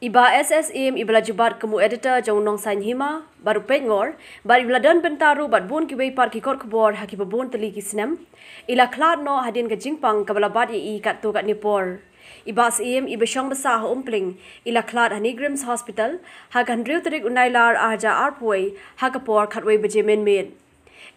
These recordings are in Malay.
Iba SS Syiem ibla jubat kemu editor jong Nongsain Hima baru Peitngor bar ibla dan bentaru bat bun kiwei par kikor Khubor haki babun tylli ki snem ila Khlad Noh hadien ke jingpang kabala bat katto katne Bah Syiem iba shong besar Umpling ila Khlad NEIGRIHMS hospital hakan tarik Nailar arja arpoi hakapor khatwei baje mynmiet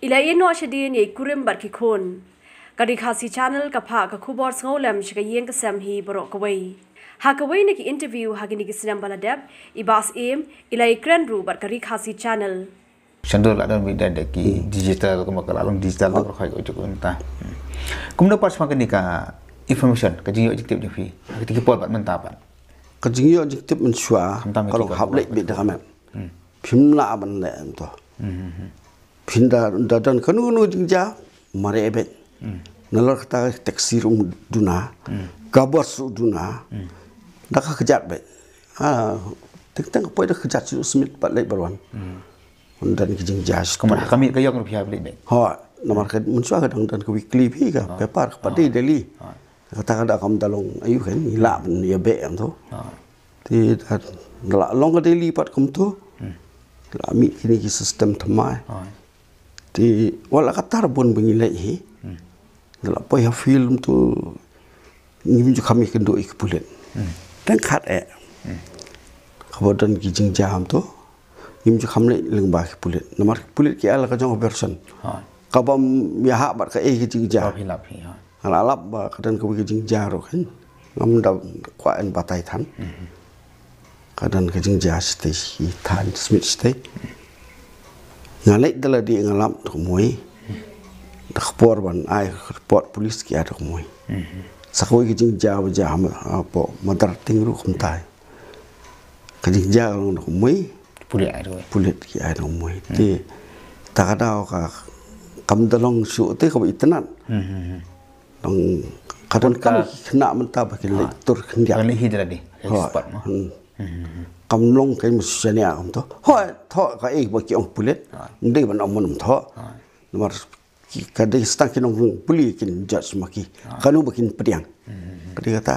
ila iehnoh shadien ye kurim bat ki khun kadi khasi channel ka phah ka Khubor sngewlem shikayeng ka sem hi borok kawei hakawei ni ki interview hagini ki snem baladab Bah Syiem ila ikran ru bat kari khasi channel Shandor la dan bida de ki digital ko makalong digital ko khai ko ko ta kumna pas makan ni ka information ka jing objective fi ki pot bat menta bat ka jing objective men shwa kalau hab le bi da kam phim la ban le to phinda da dan kanu nu jing ja mare be nalor kata taxi room duna kabor su duna dah kejat be tentang apa dah kejat su smith pat le barwan dan kijing jas kami kayok nu pihak be ha nomor ke muncul kadang dan ke weekly pi ka paper pada daily kata kada kam dalong ayu kan ila ben ya be am tu ti la long ke daily pat kam tu la mi kini ki sistem thamai ti wala katar bon bengilai hi la po ya film tu ngim ju kami kendo ik pulen dan khat kemudian kijing jam tu ngim ju khamle lengbah pulen nomor pulen ki ala ka jong version kaba ya hak bat ka kijing jam ala alap ba kadan ka kijing jaro kan ngam da kwa en batai than kadan kijing jas stay than smith stay ngalai dala di ngalam tu moi dak por ban ai report polis ki ada moi sakoi kijing jaw jam apa madar tingru kumtai kijing jaw long moi pulit ki ada moi ti takada ka kam dalong su te ko itanan dong kadang kan kena mentah bagi lektur kendiak ni hidra di spot mo kam long kai musania am to Thoh ka bagi ong pulit ndai ban om Thoh nomor kadai stak kinong puli kin judge maki kanu bakin pediang kadai kata